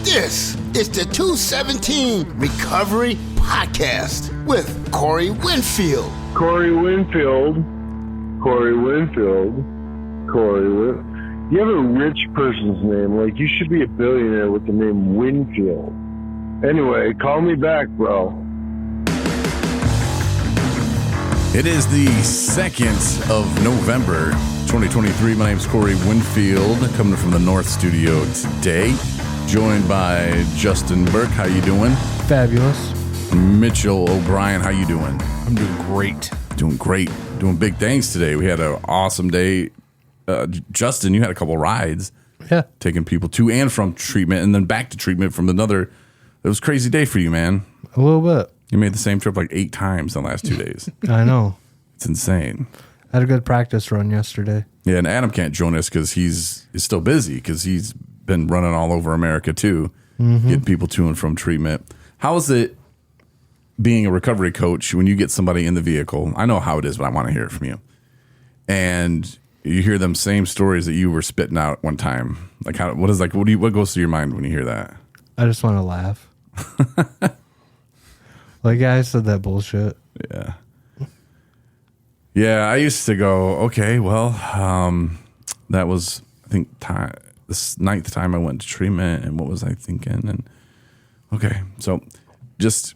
This is the 217 Recovery Podcast with Corey Winfield. Corey Winfield. You have a rich person's name. Like, you should be a billionaire with the name Winfield. Anyway, call me back, bro. It is the 2nd of November, 2023. My name is Corey Winfield, coming from the North Studio today. Joined by Justin Burke. How you doing? Fabulous. Mitchell O'Brien. How you doing? I'm doing great. Doing great. Doing big things today. We had an awesome day. Justin, you had a couple rides. Yeah. Taking people to and from treatment and then back to treatment from another. It was a crazy day for you, man. A little bit. You made the same trip like 8 times in the last 2 days. I know. It's insane. I had a good practice run yesterday. Yeah, and Adam can't join us because he's still busy because he's been running all over America too, getting people to and from treatment. How is it being a recovery coach when you get somebody in the vehicle? I know how it is, but I want to hear it from you. And you hear them same stories that you were spitting out one time. Like what goes through your mind when you hear that? I just want to laugh. Like, I said that bullshit. Yeah. Yeah, I used to go, okay, well, that was, I think, this 9th time I went to treatment, and what was I thinking? And okay, so just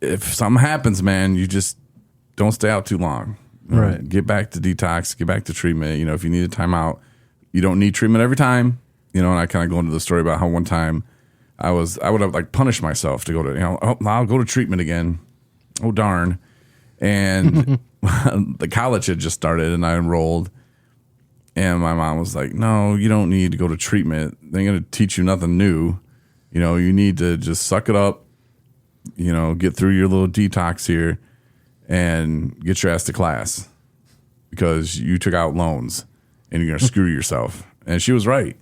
if something happens, man, you just don't stay out too long. Right. Get back to detox, get back to treatment. You know, if you need a timeout, you don't need treatment every time. You know, and I kind of go into the story about how one time I would have like punished myself to go to, I'll go to treatment again. Oh, darn. And the college had just started and I enrolled. And my mom was like, no, you don't need to go to treatment. They're going to teach you nothing new. You know, you need to just suck it up, get through your little detox here and get your ass to class because you took out loans and you're going to screw yourself. And she was right.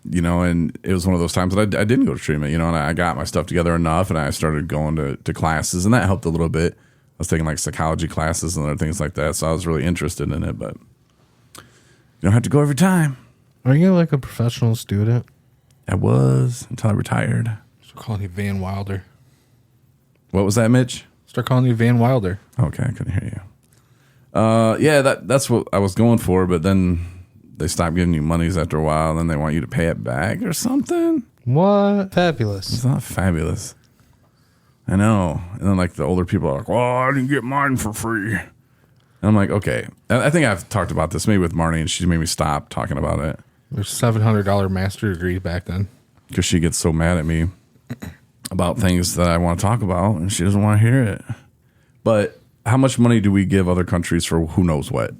And it was one of those times that I didn't go to treatment, and I got my stuff together enough and I started going to classes and that helped a little bit. I was taking like psychology classes and other things like that. So I was really interested in it, but you don't have to go every time. Are you like a professional student? I was until I retired. Start calling you Van Wilder. What was that, Mitch? Start calling you Van Wilder. Okay, I couldn't hear you. Yeah, that's what I was going for, but then they stopped giving you monies after a while, and then they want you to pay it back or something. What? Fabulous. It's not fabulous. I know. And then like the older people are like, "Oh, I didn't get mine for free." And I'm like, okay. I think I've talked about this maybe with Marnie, and she made me stop talking about it. There's $700 master degree back then. Because she gets so mad at me about things that I want to talk about, and she doesn't want to hear it. But how much money do we give other countries for who knows what?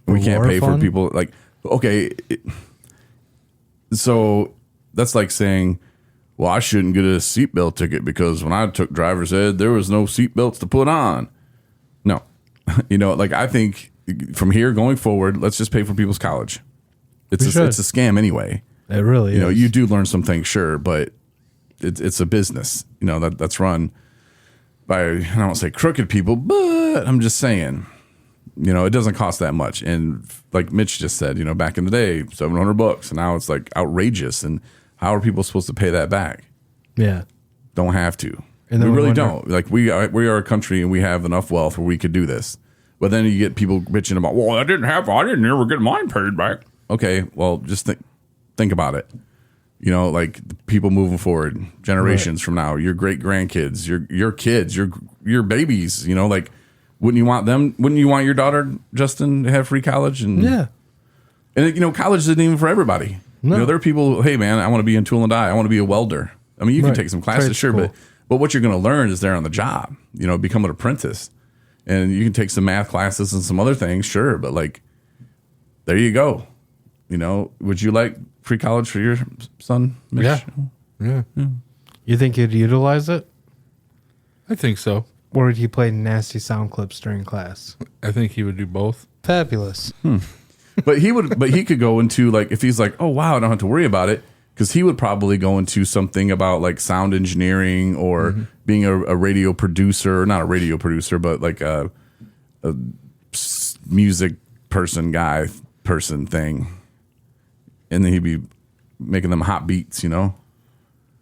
We can't pay for people. Like, okay. So that's like saying, well, I shouldn't get a seatbelt ticket because when I took driver's ed, there was no seatbelts to put on. No. Like I think from here going forward, let's just pay for people's college. It's a scam anyway. It really is. You do learn some things, sure, but it's a business, that's run by, I don't want to say crooked people, but I'm just saying, it doesn't cost that much. And like Mitch just said, back in the day, $700, and now it's like outrageous. And how are people supposed to pay that back? Yeah. Don't have to. And we really don't. Like we are a country and we have enough wealth where we could do this. But then you get people bitching about, well, I didn't ever get mine paid back. Okay, well, just think about it. Like people moving forward, generations from now, your great grandkids, your kids, your babies. Like, wouldn't you want your daughter, Justin, to have free college? And yeah, and college isn't even for everybody. No. There are people. Hey, man, I want to be in tool and die. I want to be a welder. I mean, you can take some classes, Trade sure, school. but what you're going to learn is there on the job. Become an apprentice, and you can take some math classes and some other things, sure. But like, there you go. Would you like free college for your son, Mitch? Yeah. You think you'd utilize it? I think so. Or would you play nasty sound clips during class? I think he would do both. Fabulous. But he could go into like, if he's like, oh wow, I don't have to worry about it, because he would probably go into something about like sound engineering or being a radio producer, not a radio producer, but like a music person thing. And then he'd be making them hot beats, you know.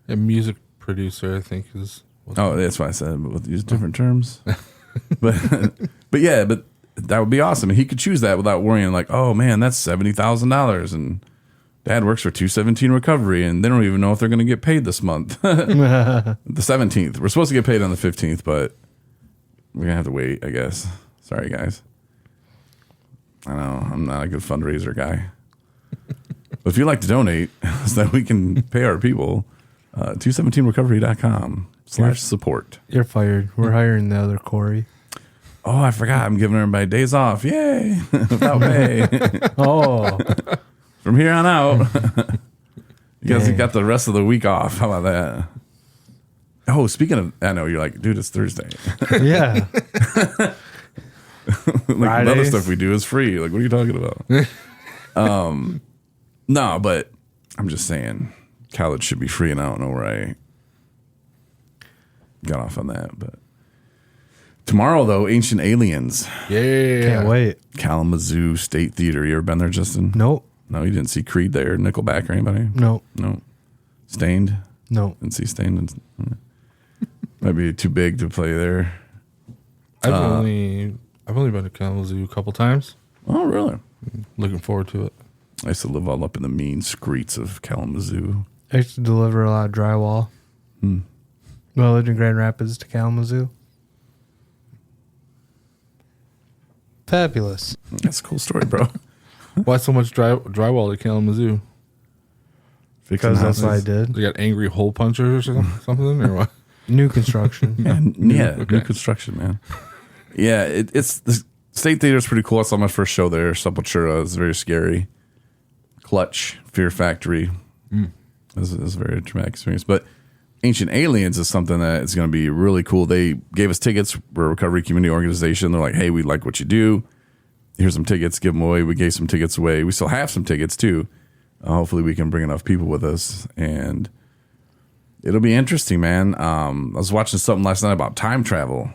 A music producer, I think, is. Oh, that's why I said, but use different terms. but yeah, but that would be awesome. And he could choose that without worrying like, oh man, that's $70,000 and Dad works for 217 Recovery and they don't even know if they're going to get paid this month. The 17th. We're supposed to get paid on the 15th, but we're going to have to wait, I guess. Sorry, guys. I know, I'm not a good fundraiser guy. But if you'd like to donate so that we can pay our people, 217recovery.com/support. You're fired. We're hiring the other Corey. Oh, I forgot. I'm giving everybody days off. Yay. Without pay. Oh, From here on out. You guys Dang. got the rest of the week off. How about that? Oh, speaking of, I know you're like, dude, it's Thursday. yeah. Like the other Fridays. stuff we do is free. Like, what are you talking about? No, but I'm just saying college should be free, and I don't know where I got off on that. But tomorrow, though, Ancient Aliens, Yeah. Can't wait. Kalamazoo State Theater. You ever been there, Justin? Nope. No, you didn't see Creed there, Nickelback or anybody? Nope. No. Stained? Nope. Didn't see Stained. Might be too big to play there. I've only been to Kalamazoo a couple times. Oh, really? Looking forward to it. I used to live all up in the mean streets of Kalamazoo. I used to deliver a lot of drywall. Well, I lived in Grand Rapids to Kalamazoo. Fabulous. That's a cool story, bro. Why so much drywall at Kalamazoo? Fixing Because that's what I houses. did. They got angry hole punchers or something, or what? New construction. Yeah, new construction, man. Yeah, it's the State Theater is pretty cool. I saw my first show there, Sepultura. It's very scary. Clutch, Fear Factory. It was a very traumatic experience. But Ancient Aliens is something that is going to be really cool. They gave us tickets. We're a recovery community organization. They're like, hey, we like what you do. Here's some tickets. Give them away. We gave some tickets away. We still have some tickets, too. Hopefully we can bring enough people with us. And it'll be interesting, man. I was watching something last night about time travel.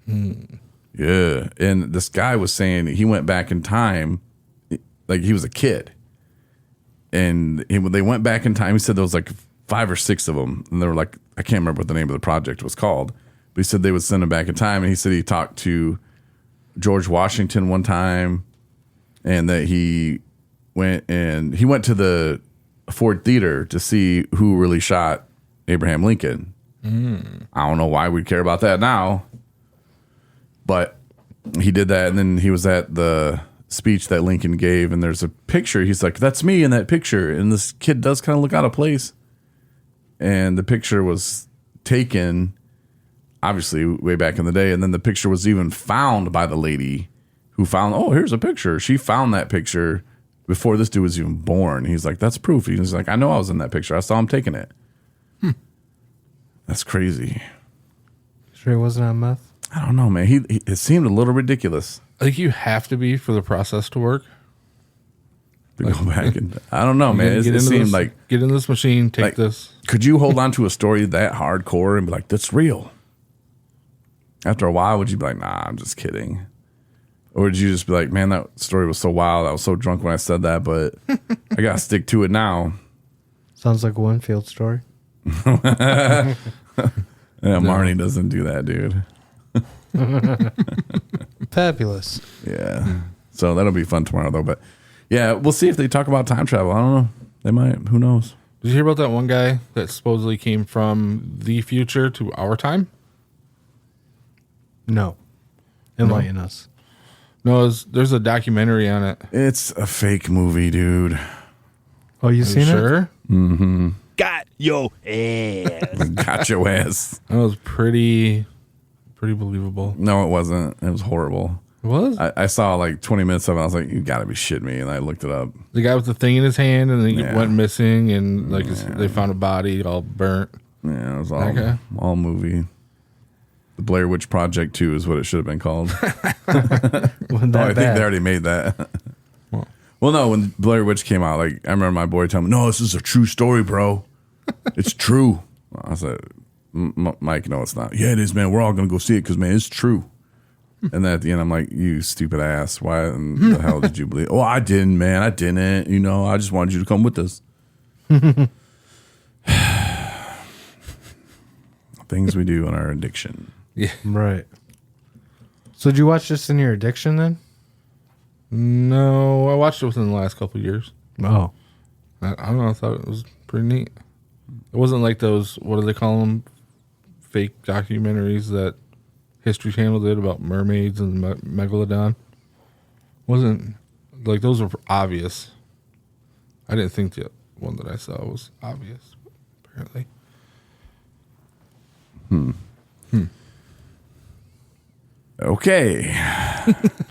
Yeah. And this guy was saying he went back in time like he was a kid. And when they went back in time, he said there was like 5 or 6 of them. And they were like, I can't remember what the name of the project was called. But he said they would send him back in time. And he said he talked to George Washington one time. And that he went to the Ford Theater to see who really shot Abraham Lincoln. I don't know why we'd care about that now. But he did that. And then he was at the speech that Lincoln gave, and there's a picture. He's like, that's me in that picture. And this kid does kind of look out of place. And the picture was taken, obviously, way back in the day. And then the picture was even found by the lady who found, oh, here's a picture. She found that picture before this dude was even born. He's like, that's proof. He's like, I know I was in that picture. I saw him taking it. That's crazy. Sure he wasn't on meth? I don't know, man. It seemed a little ridiculous I think you have to be for the process to work. to go back and I don't know, man. It seemed like, get in this machine, take like, this. could you hold on to a story that hardcore and be like, that's real? After a while, would you be like, nah, I'm just kidding? Or would you just be like, man, that story was so wild. I was so drunk when I said that, but I got to stick to it now. Sounds like a Winfield story. Yeah, Marnie doesn't do that, dude. Fabulous. Yeah. So that'll be fun tomorrow, though. But yeah, we'll see if they talk about time travel. I don't know. They might. Who knows? Did you hear about that one guy that supposedly came from the future to our time? No. Enlighten us. No, there's a documentary on it. It's a fake movie, dude. Oh, you Are seen you it? sure? Got your ass. Got your ass. That was pretty believable. No, it wasn't. It was horrible. It was? I saw like 20 minutes of it. I was like, you got to be shitting me. And I looked it up. The guy with the thing in his hand, and then he Yeah. went missing, and like they found a body all burnt. Yeah, it was Okay. all movie. The Blair Witch Project 2 is what it should have been called. Wasn't Oh, that I think bad? they already made that. Well, no, when Blair Witch came out, like I remember my boy telling me, "No, this is a true story, bro. It's true." I said, "Mike, no, it's not." Yeah, it is, man. We're all gonna go see it because, man, it's true. And then at the end, I'm like, "You stupid ass! Why in the hell did you believe?" Oh, I didn't, man. I didn't. You know, I just wanted you to come with us. Things we do in our addiction. Yeah. Right. So did you watch this in your addiction then? No, I watched it within the last couple of years. Oh. I don't know. I thought it was pretty neat. It wasn't like those, what do they call them? Fake documentaries that History Channel did about mermaids and Megalodon. Wasn't like those were obvious. I didn't think the one that I saw was obvious, apparently. Okay.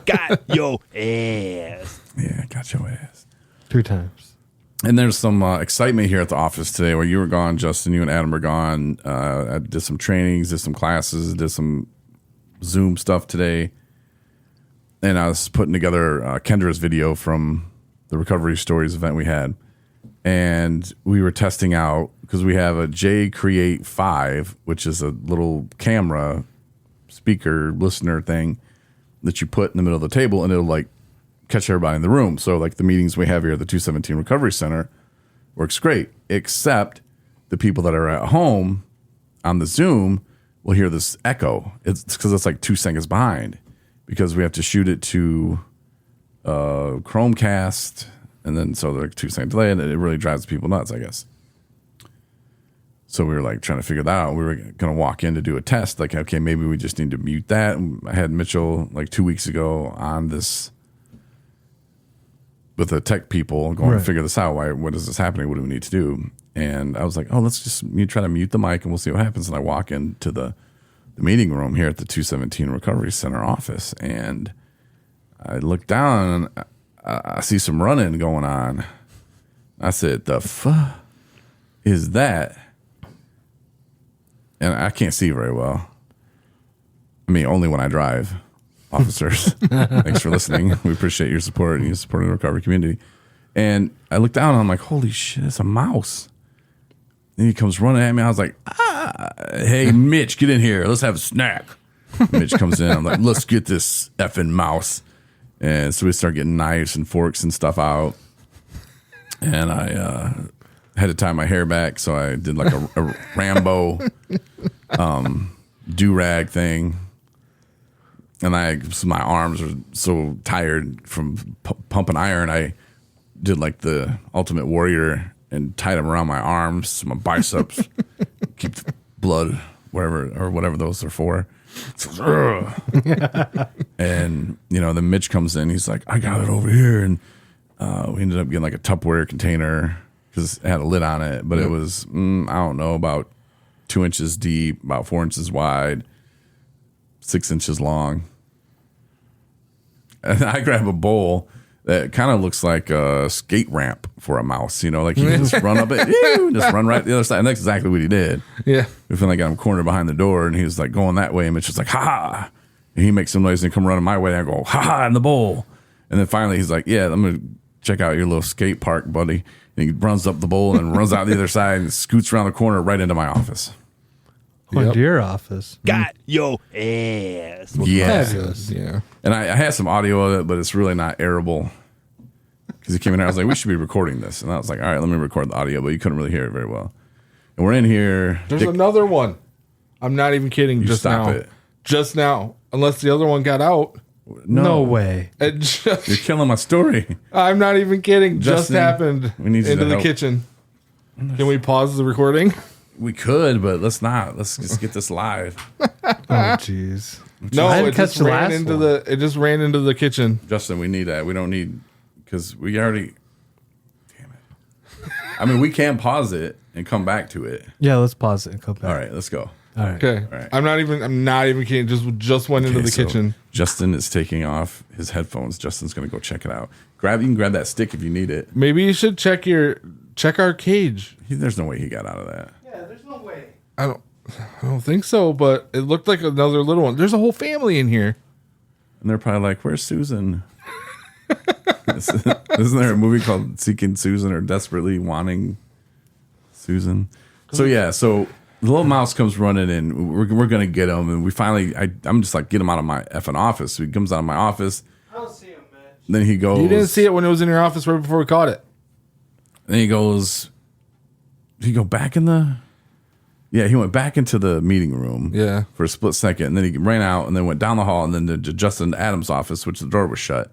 Got your ass. Yeah, got your ass. 2 times. And there's some excitement here at the office today where you were gone, Justin. You and Adam were gone. I did some trainings, did some classes, did some Zoom stuff today. And I was putting together Kendra's video from the Recovery Stories event we had. And we were testing out, because we have a J Create 5, which is a little camera speaker listener thing that you put in the middle of the table, and it'll like catch everybody in the room. So like the meetings we have here at the 217 Recovery Center works great, except the people that are at home on the Zoom will hear this echo. It's because it's like 2 seconds behind, because we have to shoot it to Chromecast, and then so they're 2 second delay, and it really drives people nuts, I guess. So we were like trying to figure that out. We were going to walk in to do a test. Like, okay, maybe we just need to mute that. And I had Mitchell like 2 weeks ago on this with the tech people going to figure this out. What is this happening? What do we need to do? And I was like, oh, let's just try to mute the mic and we'll see what happens. And I walk into the meeting room here at the 217 Recovery Center office, and I look down and I see some running going on. I said, the fuck is that? And I can't see very well. I mean, only when I drive. Officers, thanks for listening. We appreciate your support and your support in the recovery community. And I looked down and I'm like, holy shit, it's a mouse. And he comes running at me. I was like, hey, Mitch, get in here. Let's have a snack. Mitch comes in. I'm like, let's get this effing mouse. And so we start getting knives and forks and stuff out. And I had to tie my hair back, so I did like a Rambo do-rag thing. And so my arms are so tired from pumping iron, I did like the Ultimate Warrior and tied them around my arms, my biceps, keep the blood wherever or whatever those are for. So, and then Mitch comes in. He's like, I got it over here, and we ended up getting like a Tupperware container because it had a lid on it, but it was I don't know, about 2 inches deep, about 4 inches wide, 6 inches long. And I grab a bowl that kind of looks like a skate ramp for a mouse, like you can just run up it, just run right the other side. And that's exactly what he did. Yeah. We finally got him cornered behind the door, and he was like going that way, and Mitch was like, ha ha. And he makes some noise and come running my way, and I go, ha ha, in the bowl. And then finally he's like, yeah, I'm going to check out your little skate park, buddy. And he runs up the bowl and runs out the other side and scoots around the corner right into my office. Into your office. Got your ass. Yeah. Yeah. And I had some audio of it, but it's really not airable. Because he came in here, I was like, we should be recording this. And I was like, all right, let me record the audio, but you couldn't really hear it very well. And we're in here. There's another one. I'm not even kidding. You just stop now. it. Just now. Unless the other one got out. No way. It just, You're killing my story. I'm not even kidding. Justin, just happened we need you into to the help. kitchen. Can we pause the recording? We could, but let's not. Let's just get this live. Oh, jeez. No, I didn't it catch just the ran last into one. it just ran into the kitchen. Justin, we need that. We don't need, because we already, damn it. I mean, we can pause it and come back to it. Yeah, let's pause it and come back. All right, let's go. All right. Okay. Right. I'm not even kidding. Just went into Okay, the so kitchen. Justin is taking off his headphones. Justin's going to go check it out. You can grab that stick if you need it. Maybe you should check our cage. There's no way he got out of that. Yeah, there's no way. I don't think so, but it looked like another little one. There's a whole family in here. And they're probably like, where's Susan? Isn't there a movie called Seeking Susan or Desperately Wanting Susan? So yeah, so the little mouse comes running in. We're going to get him. And we finally, I'm just like, get him out of my effing office. So he comes out of my office. I don't see him, man. Then he goes. You didn't see it when it was in your office right before we caught it. Then he goes, did he go back in the? Yeah, he went back into the meeting room. Yeah. For a split second, and then he ran out, and then went down the hall, and then to Justin Adams' office, which the door was shut.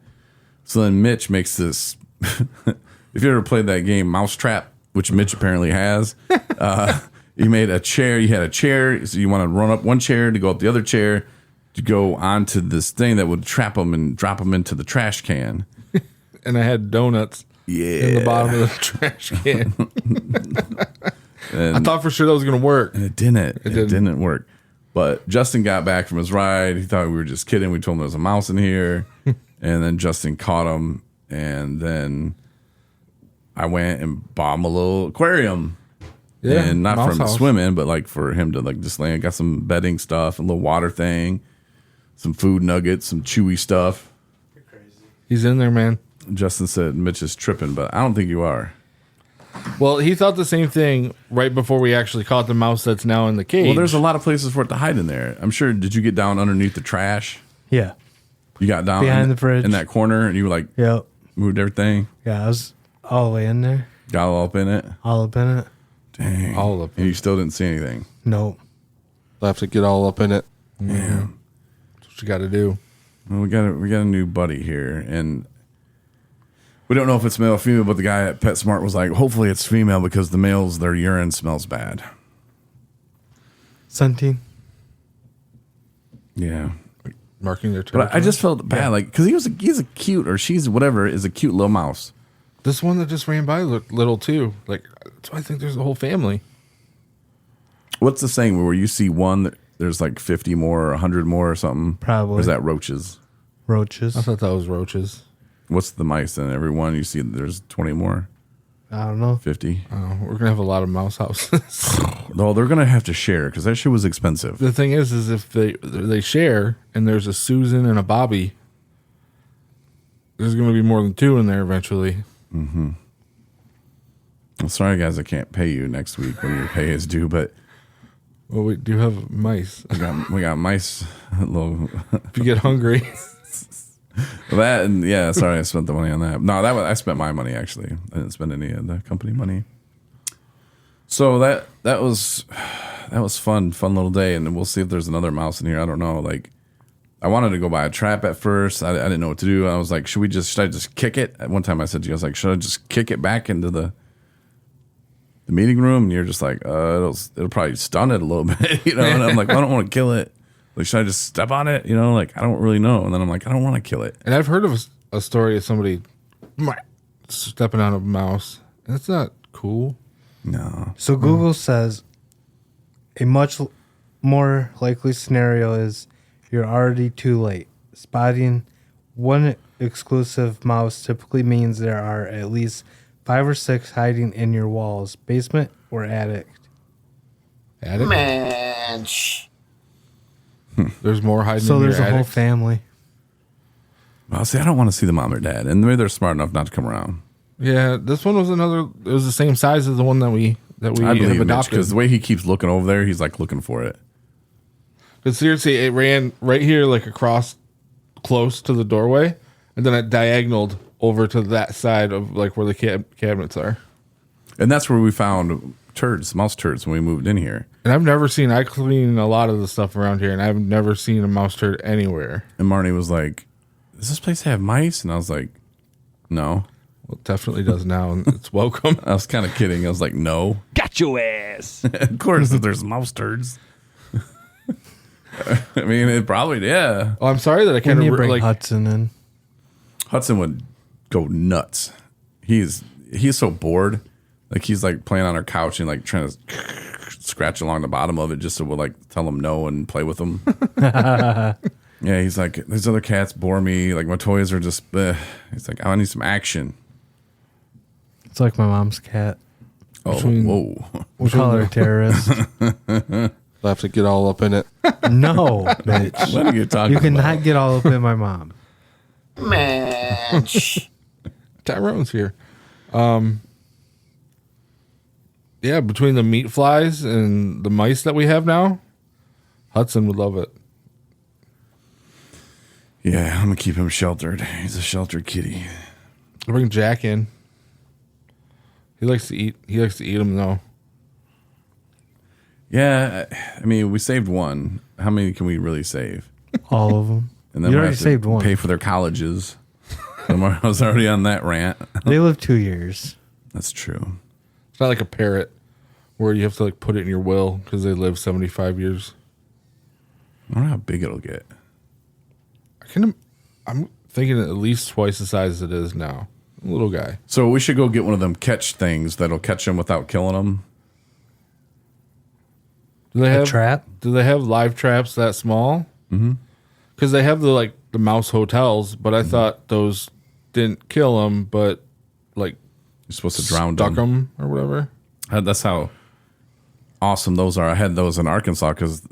So then Mitch makes this. If you ever played that game Mousetrap, which Mitch apparently has, he made a chair. You had a chair, so you want to run up one chair to go up the other chair to go onto this thing that would trap them and drop them into the trash can. And I had donuts in the bottom of the trash can. And I thought for sure that was going to work. And it didn't. It didn't work. But Justin got back from his ride. He thought we were just kidding. We told him there was a mouse in here. And then Justin caught him. And then I went and bought him a little aquarium. Yeah, and not mouse for him to house. swim in, but like for him to like just lay. I got some bedding stuff, a little water thing, some food nuggets, some chewy stuff. He's in there, man. Justin said Mitch is tripping, but I don't think you are. Well, he thought the same thing right before we actually caught the mouse that's now in the cage. Well, there's a lot of places for it to hide in there. I'm sure. Did you get down underneath the trash? Yeah. You got down Behind the fridge. in that corner, and you were like Yep. moved everything. Yeah, I was all the way in there. Got all up in it. All up in it. Dang. All up. And you still didn't see anything. Nope. I'll have to get all up in it. Yeah. That's what you got to do. Well, we got a new buddy here, and we don't know if it's male or female. But the guy at PetSmart was like, "Hopefully it's female because the males, their urine smells bad." 17. Yeah. Marking their territory. But I just felt bad, like, because he's a cute, or she's whatever, is a cute little mouse. This one that just ran by looked little too. Like, that's why I think there's a whole family. What's the saying where you see one, there's like 50 more or 100 more or something? Probably. Or is that roaches? Roaches. I thought that was roaches. What's the mice? And every one you see, there's 20 more, I don't know. 50. Oh, we're gonna have a lot of mouse houses. No, they're gonna have to share because that shit was expensive. The thing is if they share and there's a Susan and a Bobby, there's gonna be more than two in there eventually. I'm sorry, guys, I can't pay you next week when your pay is due, but Well, we do have mice. we got mice. Little If you get hungry, that and yeah. Sorry, I spent the money on that. No, I spent my money actually. I didn't spend any of the company money. So that was fun little day, and we'll see if there's another mouse in here. I don't know. Like, I wanted to go buy a trap at first. I didn't know what to do. I was like, should I just kick it? At one time, I said to you, I was like, should I just kick it back into the meeting room? And you're just like, it'll probably stun it a little bit, you know. And I'm like, I don't want to kill it. Like, should I just step on it? You know, like I don't really know. And then I'm like, I don't want to kill it. and I've heard of a story of somebody stepping on a mouse. That's not cool. No. So Google says a much more likely scenario is you're already too late. Spotting one exclusive mouse typically means there are at least 5 or 6 hiding in your walls, basement, or attic. Attic? Man, shh. There's more hiding So in there's your a whole attic. family. Well, see, I don't want to see the mom or dad, and maybe they're smart enough not to come around. Yeah, this one was another. It was the same size as the one that we I have believe Mitch adopted. because the way he keeps looking over there, he's like looking for it. But seriously, it ran right here, like across, close to the doorway, and then it diagonaled over to that side of like where the cabinets are. And that's where we found mouse turds when we moved in here. And I've never seen. I clean a lot of the stuff around here, and I've never seen a mouse turd anywhere. And Marnie was like, "Does this place have mice?" And I was like, "No." Well, it definitely does now, and it's welcome. I was kind of kidding. I was like, "No." Got your ass. Of course, if there's mouse turds. I mean, it probably, yeah. Oh, I'm sorry that I We can't need to bring like. Hudson in. Hudson would go nuts. He's so bored. Like, he's like playing on our couch and like trying to scratch along the bottom of it just so we'll like tell him no and play with him. Yeah, he's like, these other cats bore me. Like, my toys are just, he's like, I need some action. It's like my mom's cat. Oh, Between- whoa. We call her a terrorist. I'll have to get all up in it. No, bitch. What are you talking You about? cannot get all up in my mom. Man, shh. Tyrone's here. Yeah, between the meat flies and the mice that we have now, Hudson would love it. Yeah, I'm going to keep him sheltered. He's a sheltered kitty. I'll bring Jack in. He likes to eat. He likes to eat them though. Yeah, I mean, we saved one. How many can we really save? All of them. And then You we already have to saved one. pay for their colleges. I was already on that rant. They live 2 years. That's true. It's not like a parrot where you have to like put it in your will because they live 75 years. I don't know how big it'll get. I'm thinking at least twice the size it is now. A little guy. So we should go get one of them catch things that'll catch them without killing them. Do they have trap? Do they have live traps that small? Mm-hmm. Because they have the mouse hotels, but I thought those didn't kill them, but like You're supposed to drown stuck them. them or whatever. That's how awesome those are. I had those in Arkansas because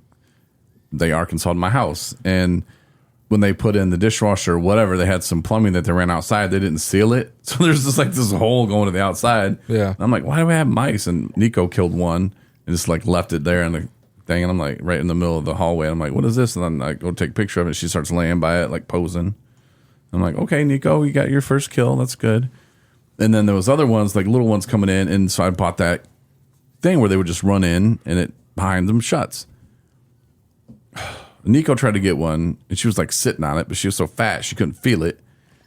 they Arkansas'd my house. And when they put in the dishwasher or whatever, they had some plumbing that they ran outside. They didn't seal it. So there's just like this hole going to the outside. Yeah. And I'm like, why do we have mice? And Nico killed one and just like left it there in the thing. And I'm like right in the middle of the hallway. I'm like, what is this? And then I go take a picture of it. She starts laying by it, like posing. I'm like, okay, Nico, you got your first kill. That's good. And then there was other ones, like little ones coming in. And so I bought that thing where they would just run in and it behind them shuts. Nico tried to get one and she was like sitting on it, but she was so fat she couldn't feel it.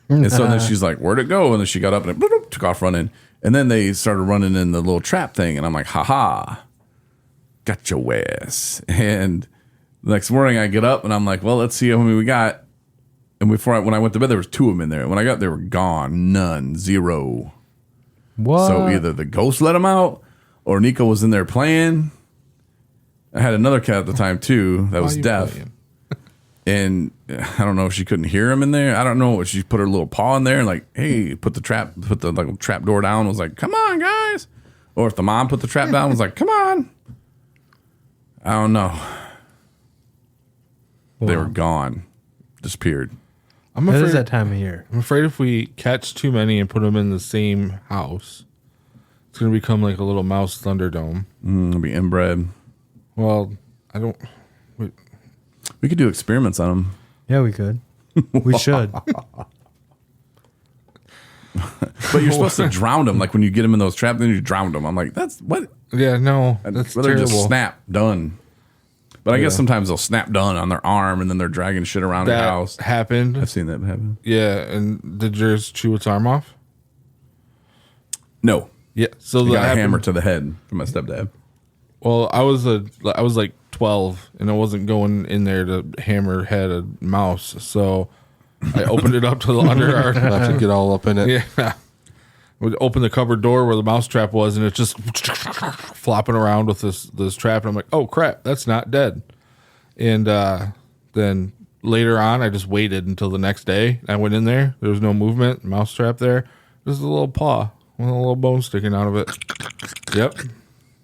And so then she's like, where'd it go? And then she got up and it bloop, took off running. And then they started running in the little trap thing. And I'm like, haha, got your ass. And the next morning I get up and I'm like, well, let's see how many we got. And when I went to bed, there was 2 of them in there. When I got there, they were gone. None. 0. What? So either the ghost let him out or Nico was in there playing. I had another cat at the time too that was deaf. And I don't know if she couldn't hear him in there. I don't know if she put her little paw in there and like, hey, put the trap door down and was like, come on, guys. Or if the mom put the trap down and was like, come on. I don't know. They were gone. Disappeared. I'm That afraid is that time of year. I'm afraid if we catch too many and put them in the same house, it's going to become like a little mouse Thunderdome. It'll be inbred. Well, I don't. We could do experiments on them. Yeah, we could. We should. But you're supposed to drown them. Like when you get them in those traps, then you drown them. I'm like, that's what? Yeah, no, that's Well, they're terrible. just snap, done. But I guess sometimes they'll snap done on their arm and then they're dragging shit around the That house. happened. I've seen that happen. Yeah, and did yours chew its arm off? No. Yeah, so I that got a happened. hammer to the head from my stepdad. Well, I was like 12, and I wasn't going in there to hammer head a mouse, so I opened it up to the under our. Have to get all up in it. Yeah, we opened the cupboard door where the mouse trap was, and it's just flopping around with this trap, and I'm like, oh crap, that's not dead. And then later on, I just waited until the next day. I went in there. There was no movement. Mouse trap there. Just a little paw with a little bone sticking out of it. Yep.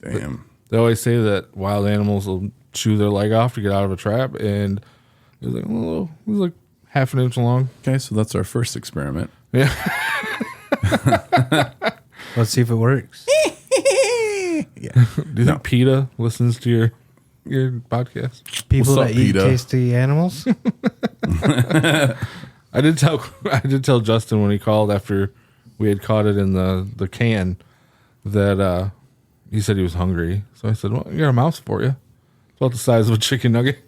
Damn. They always say that wild animals will chew their leg off to get out of a trap, and it was like half an inch long. Okay, so that's our first experiment. Yeah. Let's see if it works. Do you think PETA listens to your podcast? People What's that up, eat PETA? tasty animals. I did tell Justin when he called after we had caught it in the can that he said he was hungry. So I said, well, I got a mouse for you. It's about the size of a chicken nugget.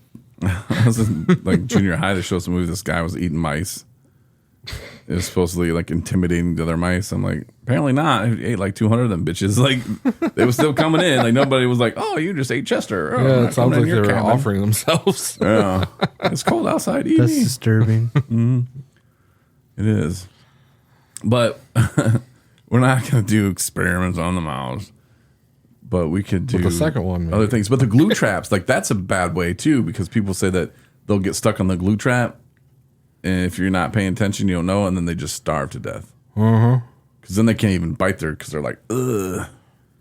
I was in like junior high. They showed us a movie. This guy was eating mice. It was supposedly like intimidating the other mice. I'm like, apparently not. He ate like 200 of them bitches. Like they were still coming in. Like nobody was like, oh, you just ate Chester. Oh, I'm Yeah, not it sounds coming in like they your were cabin. offering themselves. Yeah, it's cold outside. Eat That's me. disturbing. It is. But we're not going to do experiments on the mouse. But we could do With the second one, maybe. other things. But the glue traps, like that's a bad way too, because people say that they'll get stuck on the glue trap, and if you're not paying attention, you don't know, and then they just starve to death. Because then they can't even bite because they're like, ugh.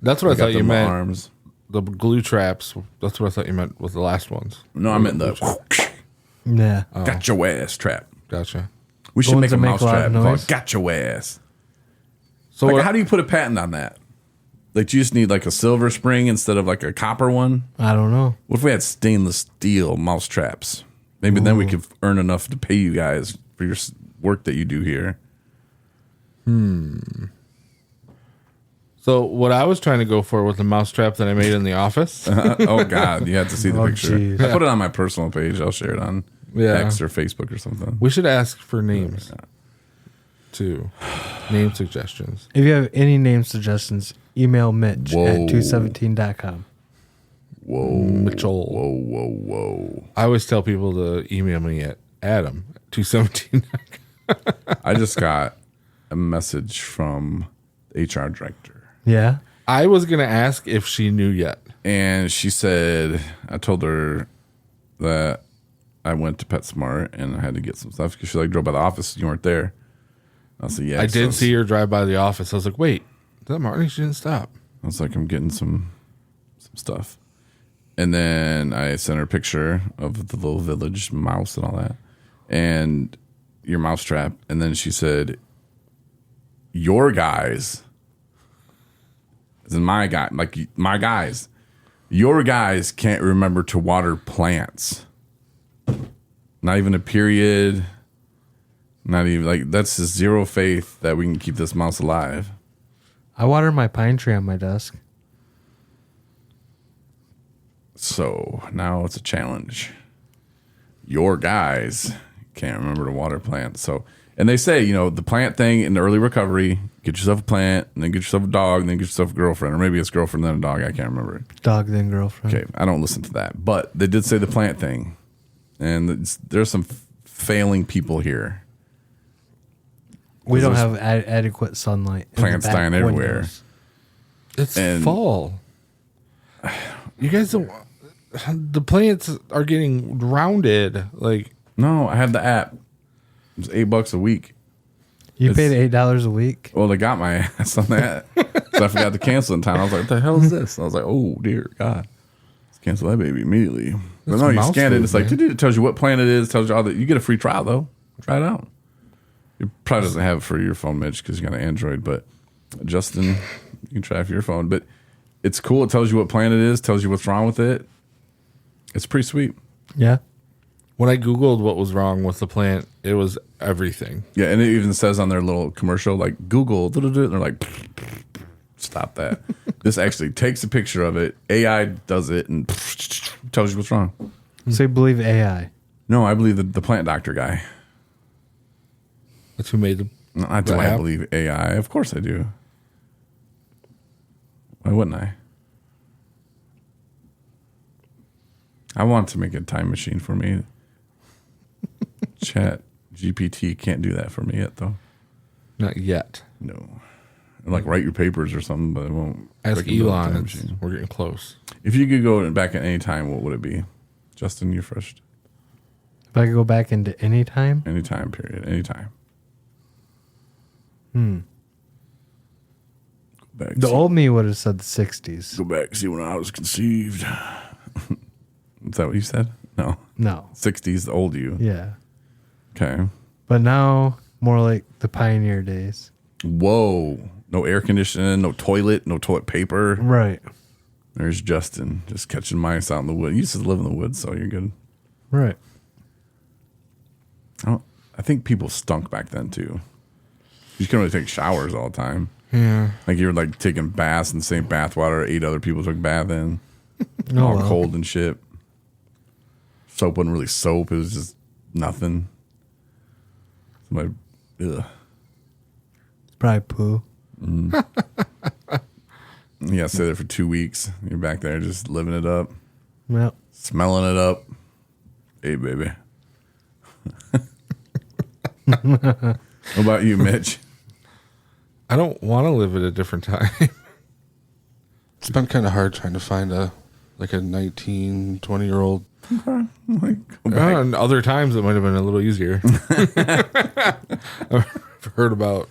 That's what I Got thought you them meant. arms. The glue traps. That's what I thought you meant with the last ones. No, I meant the Yeah. got your ass trap. Gotcha. We should ones make a that make mouse a lot of trap noise? called "Got Your Ass." So Like, what- how do you put a patent on that? Like, you just need like a silver spring instead of like a copper one. I don't know. What if we had stainless steel mouse traps? Maybe then we could earn enough to pay you guys for your work that you do here. So what I was trying to go for was the mousetrap that I made in the office. Oh God, you have to see the Oh, picture. geez. I put it on my personal page. I'll share it on Yeah. X or Facebook or something. We should ask for names too. Name suggestions. If you have any name suggestions, email Mitch Whoa. at 217.com. Whoa, Mitchell. whoa. I always tell people to email me at Adam 217. I just got a message from the HR director. Yeah. I was gonna ask if she knew yet. And she said, I told her that I went to PetSmart and I had to get some stuff because she drove by the office. You weren't there. I said, yeah. I So did see her drive by the office. I was like, wait, is that Marty? She didn't stop. I was like, I'm getting some stuff. And then I sent her a picture of the little village mouse and all that. And your mousetrap. And then she said, your guys. As in my guy, like my guys. Your guys can't remember to water plants. Not even a period. Not even that's just zero faith that we can keep this mouse alive. I water my pine tree on my desk. So now it's a challenge. Your guys can't remember to water plants. So, and they say, the plant thing in the early recovery, get yourself a plant, and then get yourself a dog, and then get yourself a girlfriend, or maybe it's girlfriend then a dog. I can't remember. Dog then girlfriend. Okay, I don't listen to that, but they did say the plant thing, and there's some failing people here. We don't There's have adequate sunlight. in the plants back dying everywhere. windows. It's And- fall. You guys don't. The plants are getting rounded. Like, No, I have the app. It's $8 a week. You It's- paid $8 a week. Well, they got my ass on that, so I forgot to cancel in time. I was like, "What the hell is this?" I was like, "Oh dear God, let's cancel that baby immediately." But That's no, you mouse scan it. food, It's like man. it tells you what plant it is. Tells you all that. You get a free trial though. Try it out. It probably doesn't have it for your phone, Mitch, because you got an Android. But Justin, you can try it for your phone. But it's cool. It tells you what plant it is. Tells you what's wrong with it. It's pretty sweet. Yeah. when I Googled what was wrong with the plant, it was everything. Yeah, and it even says on their little commercial, like, Google, and they're like, stop that. This actually takes a picture of it. AI does it and tells you what's wrong. So you believe AI? No, I believe the plant doctor guy. That's who made the. Not do The I app? believe AI. Of course I do. Why wouldn't I? I want to make a time machine for me. Chat GPT can't do that for me yet, though. Not yet. No. Like write your papers or something, but it won't. Ask freaking build a time Elon. machine. We're getting close. If you could go back at any time, what would it be? Justin, you first. If I could go back into any time, Any time period. Any time. Go back. the see, old me would have said the 60s. Go back see when I was conceived. Is that what you said? No. No. 60s, the old you. Yeah. Okay. But now, more like the pioneer days. Whoa. No air conditioning, no toilet paper. Right. There's Justin just catching mice out in the woods. You used to live in the woods, so you're good. Right. I think people stunk back then, too. You couldn't really take showers all the time. Yeah. Like you were like taking baths in the same bath water 8 other people took bath in. Oh, all well. cold and shit. Soap wasn't really soap. It was just nothing. Somebody, ugh. It's probably poo. You gotta stay there for 2 weeks. You're back there just living it up, Well, smelling it up. Hey, baby. What about you, Mitch? I don't want to live at a different time. It's been kind of hard trying to find a 19, 20-year-old. Like, go back. And other times it might have been a little easier. I've heard about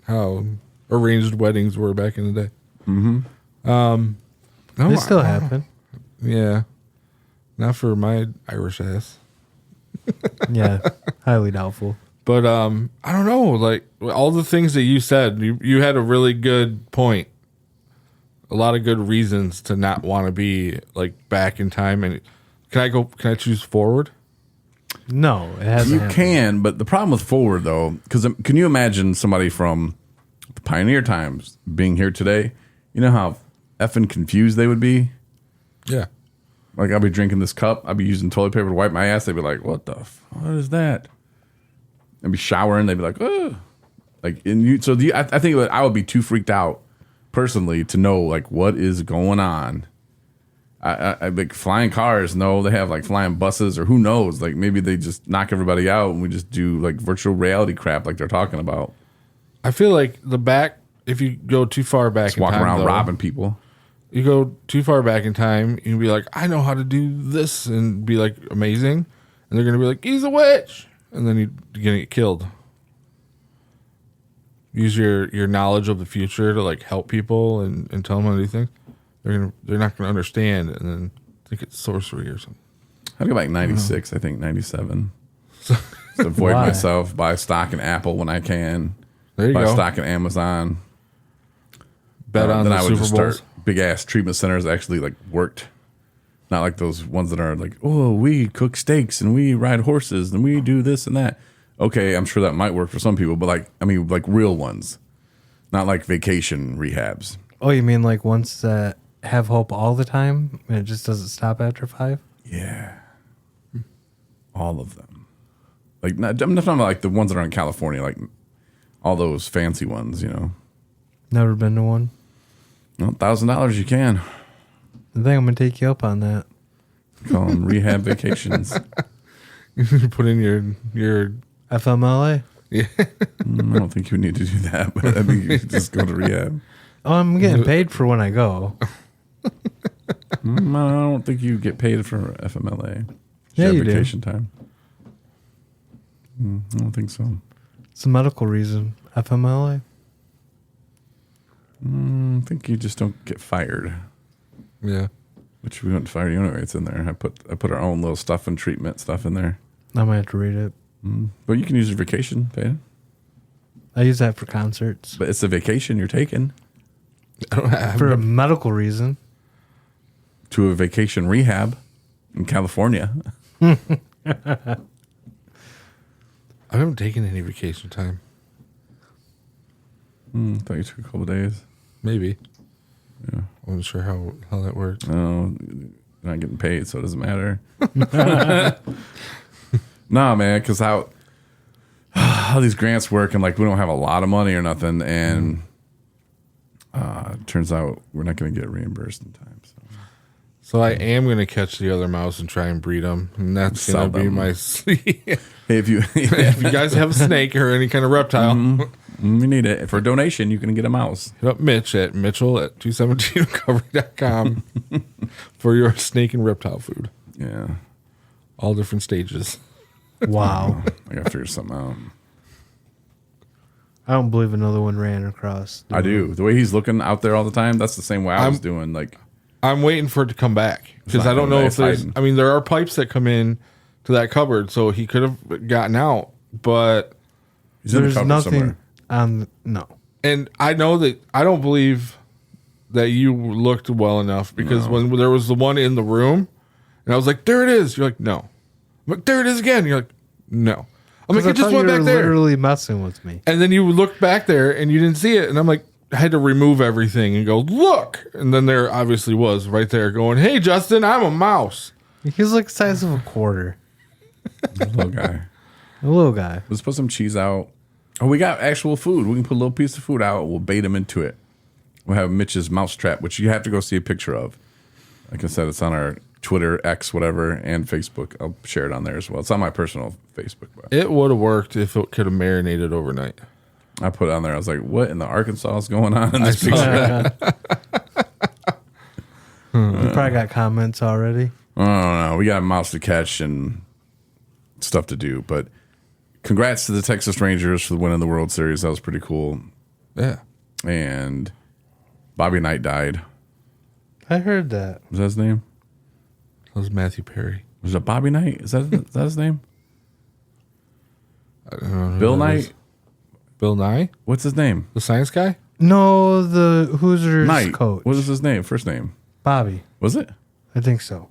how arranged weddings were back in the day. No, they still happen. Yeah. Not for my Irish ass. Yeah. Highly doubtful. But I don't know. Like all the things that you said, you had a really good point. A lot of good reasons to not want to be like back in time. And can I choose forward? No, it hasn't You happened. can, but the problem with forward, though, because can you imagine somebody from the pioneer times being here today You know how effing confused they would be? Yeah. Like, I'll be drinking this cup. I'll be using toilet paper to wipe my ass. They'd be like, what what is that? I'd be showering. They'd be like, oh. Like, I think I would be too freaked out personally to know, like, what is going on. I like flying cars. No, they have like flying buses, or who knows? Like, maybe they just knock everybody out and we just do like virtual reality crap like they're talking about. I feel like if you go too far back Just in walking time, around though, robbing people. you go too far back in time, you'd be like, I know how to do this, and be like amazing. And they're going to be like, he's a witch. And then you're going to get killed. Use your knowledge of the future to like help people and tell them how to do things. They're not going to understand, and then think it's sorcery or something. I think like 96, I think 97. To avoid Why? myself, buy stock in Apple when I can. There you buy go. stock in Amazon. Bet on then the I would Super just Bowls. start big ass treatment centers that actually like worked. Not like those ones that are like, oh, we cook steaks and we ride horses and we do this and that. Okay, I'm sure that might work for some people, but like, I mean, like real ones, not like vacation rehabs. Oh, you mean like ones that have hope all the time and it just doesn't stop after 5? Yeah, all of them. Like, I'm not talking about like the ones that are in California, like all those fancy ones, you know. Never been to one. Well, $1,000 you can. I think I'm gonna take you up on that. Call them rehab vacations. You put in your FMLA. I don't think you need to do that, but I think you should just go to rehab. Oh, I'm getting paid for when I go. I don't think you get paid for FMLA. Yeah, Share you do. vacation time. I don't think so. It's a medical reason. FMLA. I think you just don't get fired. yeah. Which we wouldn't fire you anyway. It's in there. I put our own little stuff and treatment stuff in there. I might have to read it. But you can use your vacation pay. I use that for concerts. But it's a vacation you're taking For a medical reason. to a vacation rehab in California. I haven't taken any vacation time. I thought you took a couple of days. Maybe. Yeah. I wasn't sure how that worked. No, you're not getting paid, so it doesn't matter. Nah, man, because how these grants work, and like we don't have a lot of money or nothing, and it turns out we're not going to get reimbursed in time. So I am going to catch the other mouse and try and breed them, and that's Sell going to be them. my. Hey, if you If you guys have a snake or any kind of reptile, we need it for a donation, you can get a mouse. hit up Mitch at Mitchell@217recovery.com for your snake and reptile food. Yeah, All different stages. Wow. I got to figure something out. I don't believe another one ran across. I do. The way he's looking out there all the time, that's the same way I was I'm- doing. Like, I'm waiting for it to come back because not I don't coming know back, if there's. hiding. I mean, there are pipes that come in to that cupboard, so he could have gotten out. But he's in the There's cupboard nothing somewhere. on. No. and I know that I don't believe that you looked well enough because when there was the one in the room, and I was like, "There it is." You're like, "No." I'm like, "There it is again." You're like, "No." I'm like, I "It just thought went you were back there." literally messing with me. And then you looked back there and you didn't see it. And I'm like, I had to remove everything and go, look. And then there obviously was right there going, hey, Justin, I'm a mouse. He's like the size of a quarter. Little guy. A little guy. Let's put some cheese out. Oh, we got actual food. We can put a little piece of food out. We'll bait him into it. We'll have Mitch's mouse trap, which you have to go see a picture of. Like I said, it's on our Twitter, X, whatever, and Facebook. I'll share it on there as well. It's on my personal Facebook. But It would have worked if it could have marinated overnight. I put it on there. I was like, what in the Arkansas is going on in this I saw picture? You probably got comments already. I don't know. We got a mouse to catch and stuff to do. But congrats to the Texas Rangers for winning the World Series. That was pretty cool. Yeah. And Bobby Knight died. I heard that. Was that his name? That was Matthew Perry. Was it Bobby Knight? Is that his name? I don't know who Bill that Knight? is. Bill Nye? What's his name? The science guy? No, the Hoosiers Knight. coach. What was his name? First name? Bobby. Was it? I think so.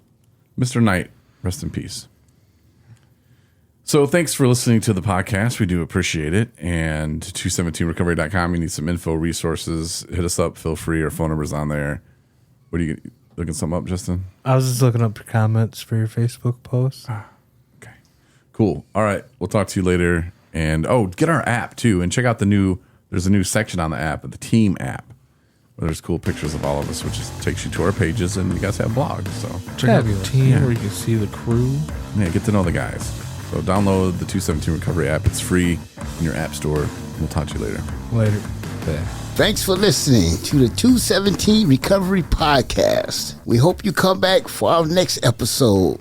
Mr. Knight. Rest in peace. So thanks for listening to the podcast. We do appreciate it. And 217recovery.com. You need some info, resources. Hit us up. Feel free. Our phone number's on there. What are you looking something up, Justin? I was just looking up your comments for your Facebook post. Okay. Cool. All right. We'll talk to you later. And get our app too. And check out there's a new section on the app, the team app, where there's cool pictures of all of us, which just takes you to our pages, and you guys have blogs. So Check out the team where you can see the crew. yeah, get to know the guys. So download the 217 Recovery app. It's free in your app store. We'll talk to you later. Later. Thanks for listening to the 217 Recovery Podcast. We hope you come back for our next episode.